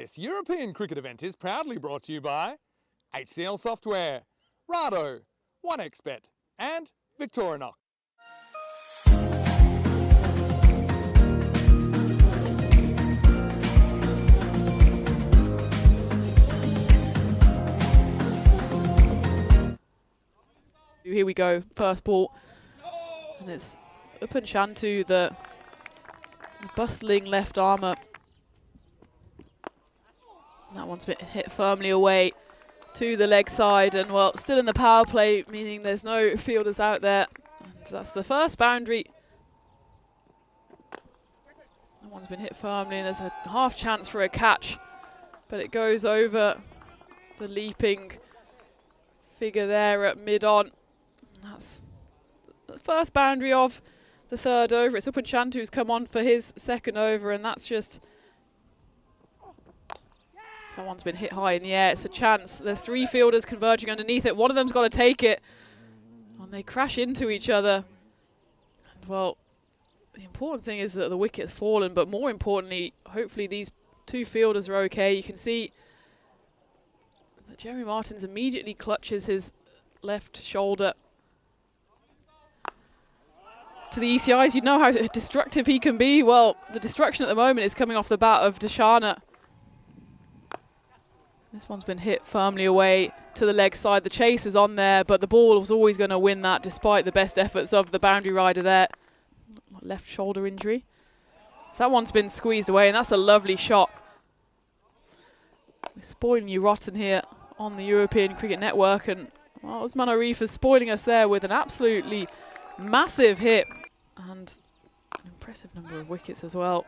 This European cricket event is proudly brought to you by HCL Software, Rado, 1xBet and Victorinox. Here we go, first ball, and it's Shantu, the bustling left armour. That one's been hit firmly away to the leg side, and well, still in the power play, meaning there's no fielders out there. And that's the first boundary. That one's been hit firmly, and there's a half chance for a catch, but it goes over the leaping figure there at mid-on. That's the first boundary of the third over. It's Shantu who's come on for his second over, and that's just... That one's been hit high in the air. It's a chance. There's three fielders converging underneath it. One of them's got to take it. And they crash into each other. And well, the important thing is that the wicket's fallen, but more importantly, hopefully these two fielders are okay. You can see that Jeremy Martins immediately clutches his left shoulder. To the ECIs, you know how destructive he can be. Well, the destruction at the moment is coming off the bat of Deshana. This one's been hit firmly away to the leg side. The chase is on there, but the ball was always going to win that despite the best efforts of the boundary rider there. Left shoulder injury. So that one's been squeezed away, and that's a lovely shot. We're spoiling you rotten here on the European Cricket Network, and well, Usman Arif is spoiling us there with an absolutely massive hit and an impressive number of wickets as well.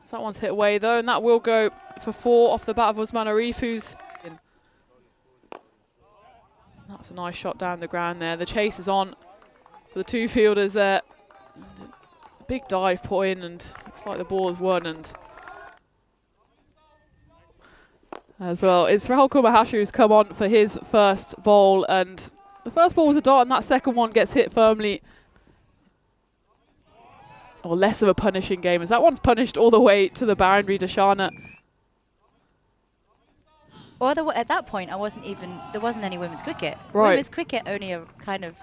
So that one's hit away though, and that will go for 4 off the bat of Usman Arif, who's in. That's a nice shot down the ground there. The chase is on for the two fielders there. And a big dive put in, and looks like the ball is won. And as well, it's Rahul Kumar who's come on for his first bowl, and the first ball was a dot, and that second one gets hit firmly. Or less of a punishing game, as that one's punished all the way to the boundary. Deshana. Well, at that point, there wasn't any women's cricket. Right. Women's cricket only a kind of...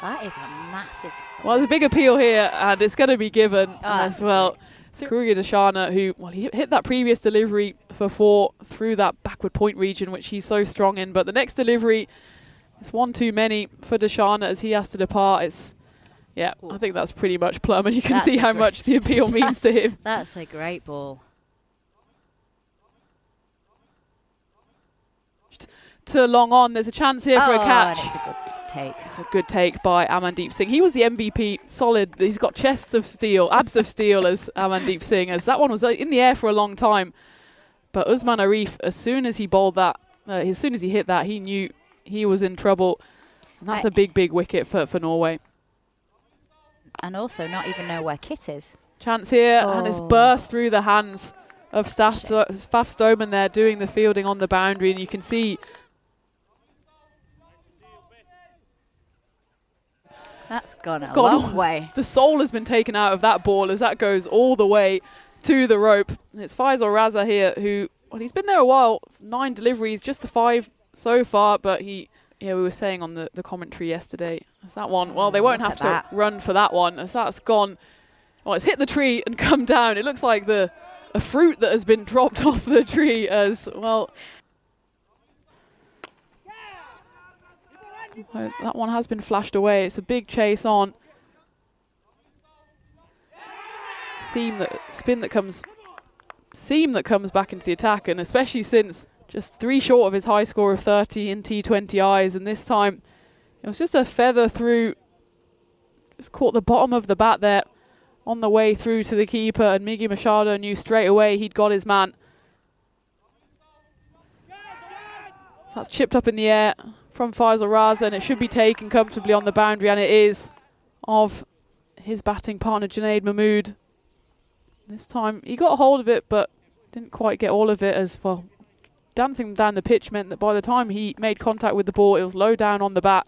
That is a massive... Well, there's a big appeal here, and it's going to be given as well. So Kruger Deshana, who, well, he hit that previous delivery for 4 through that backward point region, which he's so strong in. But the next delivery is one too many for Deshana as he has to depart. It's... Yeah, I think that's pretty much plumb, and you can see how much the appeal means to him. That's a great ball. To long on, there's a chance here for a catch. It's a good take. It's a good take by Amandeep Singh. He was the MVP, solid. He's got chests of steel, abs of steel as Amandeep Singh, as that one was in the air for a long time. But Usman Arif, as soon as he bowled that, as soon as he hit that, he knew he was in trouble. And that's a big, big wicket for Norway. And also not even know where Kit is. Chance here, and it's burst through the hands of Faf Stoneman there doing the fielding on the boundary, and you can see that's gone a long way. The soul has been taken out of that ball as that goes all the way to the rope. It's Faisal Raza here who, well, he's been there a while, 9 deliveries, just the 5 so far, but he... Yeah, we were saying on the commentary yesterday, as that one, well, they won't have to run for that one, as that's gone, well, it's hit the tree and come down. It looks like a fruit that has been dropped off the tree as well. That one has been flashed away. It's a big chase on. Seam that comes back into the attack, and especially since just 3 short of his high score of 30 in T20Is, and this time it was just a feather through, just caught the bottom of the bat there on the way through to the keeper, and Miggy Machado knew straight away he'd got his man. So that's chipped up in the air from Faisal Raza, and it should be taken comfortably on the boundary, and it is, of his batting partner Junaid Mahmood. This time he got a hold of it, but didn't quite get all of it, as well. Dancing down the pitch meant that by the time he made contact with the ball, it was low down on the bat.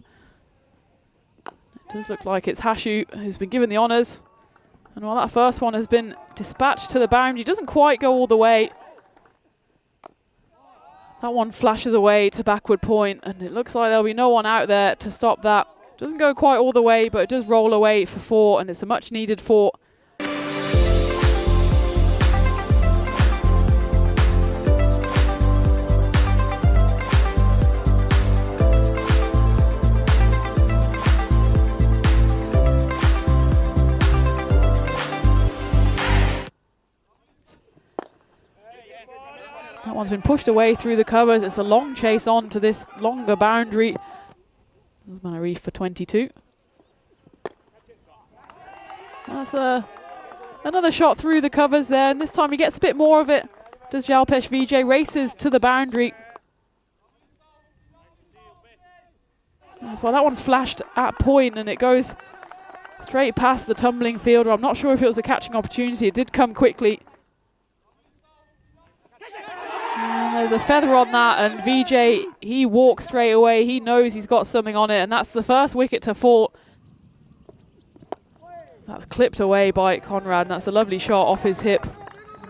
It does look like it's Hashu who's been given the honours. And while that first one has been dispatched to the boundary, doesn't quite go all the way. That one flashes away to backward point, and it looks like there'll be no one out there to stop that. Doesn't go quite all the way, but it does roll away for 4, and it's a much needed 4. That one's been pushed away through the covers. It's a long chase on to this longer boundary. Manarif for 22. That's another shot through the covers there, and this time he gets a bit more of it. Does Jalpesh Vijay, races to the boundary. That's why that one's flashed at point, and it goes straight past the tumbling fielder. I'm not sure if it was a catching opportunity. It did come quickly. And there's a feather on that, and Vijay, he walks straight away. He knows he's got something on it, and that's the first wicket to fall. That's clipped away by Conrad, and that's a lovely shot off his hip.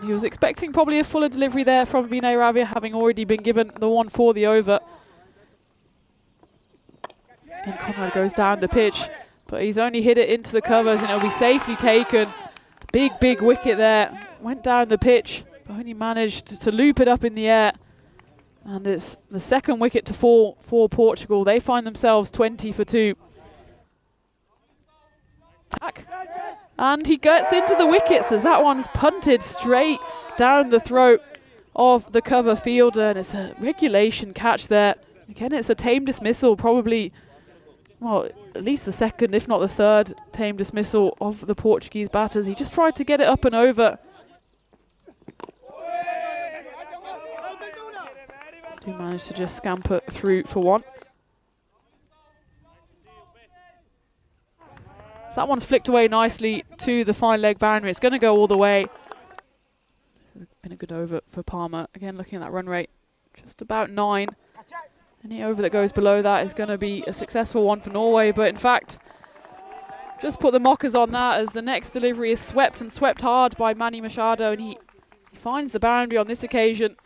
He was expecting probably a fuller delivery there from Vinay Ravia, having already been given the one for the over. And Conrad goes down the pitch, but he's only hit it into the covers, and it'll be safely taken. Big wicket there. Went down the pitch, but only managed to loop it up in the air. And it's the second wicket to fall for Portugal. They find themselves 20 for 2. Attack. And he gets into the wickets as that one's punted straight down the throat of the cover fielder. And it's a regulation catch there. Again, it's a tame dismissal, probably, well, at least the second, if not the third, tame dismissal of the Portuguese batters. He just tried to get it up and over. Do manage to just scamper through for 1. So that one's flicked away nicely to the fine leg boundary. It's going to go all the way. This has been a good over for Palmer. Again, looking at that run rate, just about 9. Any over that goes below that is going to be a successful one for Norway. But in fact, just put the mockers on that as the next delivery is swept, and swept hard by Manny Machado, and he finds the boundary on this occasion.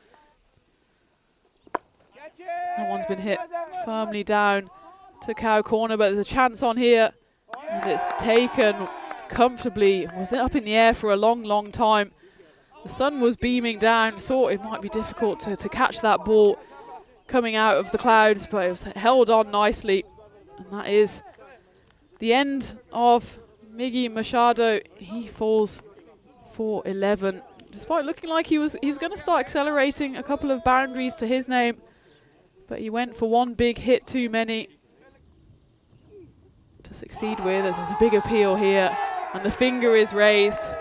That one's been hit firmly down to cow corner, but there's a chance on here, and it's taken comfortably. It was up in the air for a long time. The sun was beaming down, thought it might be difficult to catch that ball coming out of the clouds, but it was held on nicely, and that is the end of Miggy Machado. He falls for 11, despite looking like he was going to start accelerating a couple of boundaries to his name. But he went for one big hit too many to succeed with, as there's a big appeal here, and the finger is raised.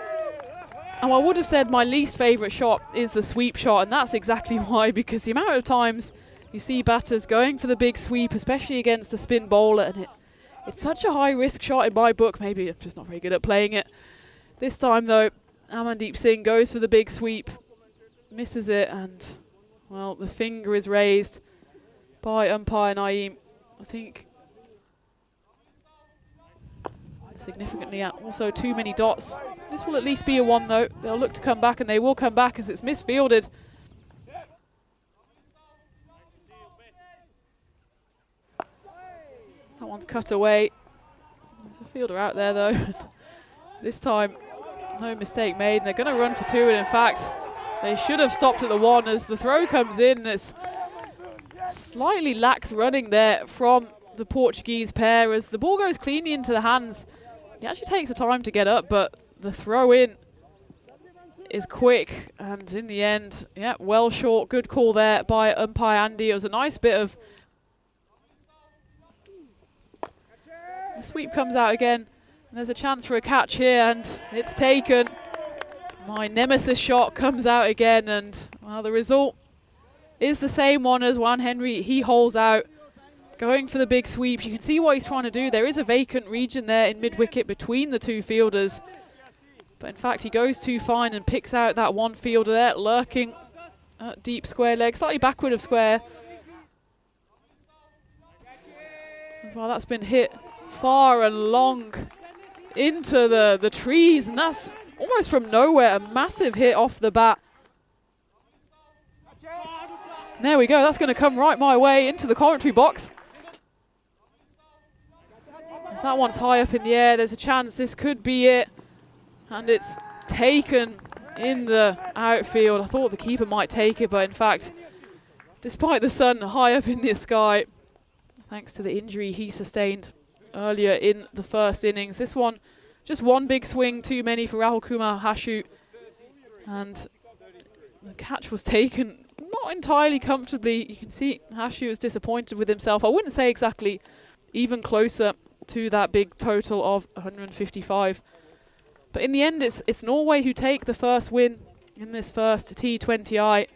And I would have said my least favourite shot is the sweep shot, and that's exactly why, because the amount of times you see batters going for the big sweep, especially against a spin bowler, and it's such a high risk shot in my book. Maybe I'm just not very good at playing it. This time though, Amandeep Singh goes for the big sweep, misses it, and well, the finger is raised by umpire Naeem. I think significantly out. Also too many dots. This will at least be a 1 though. They'll look to come back, and they will come back as it's misfielded. That one's cut away. There's a fielder out there though. This time, no mistake made, and they're going to run for 2, and in fact, they should have stopped at the 1 as the throw comes in, and it's slightly lax running there from the Portuguese pair as the ball goes cleanly into the hands. He actually takes the time to get up, but the throw in is quick, and in the end, yeah, well short. Good call there by umpire Andy. It was a nice bit of... The sweep comes out again, and there's a chance for a catch here, and it's taken. My nemesis shot comes out again, and well, the result is the same one as Juan Henry. He holes out, going for the big sweep. You can see what he's trying to do. There is a vacant region there in mid-wicket between the two fielders, but in fact he goes too fine and picks out that one fielder there, lurking at deep square leg, slightly backward of square. As well, that's been hit far and long into the trees, and that's almost from nowhere, a massive hit off the bat. And there we go, that's going to come right my way into the commentary box. As that one's high up in the air, there's a chance this could be it. And it's taken in the outfield. I thought the keeper might take it, but in fact, despite the sun high up in the sky, thanks to the injury he sustained earlier in the first innings, this one, just one big swing too many for Rahul Kumar Hashu. And the catch was taken not entirely comfortably. You can see Hashu was disappointed with himself. I wouldn't say exactly even closer to that big total of 155. But in the end, it's Norway who take the first win in this first T20I.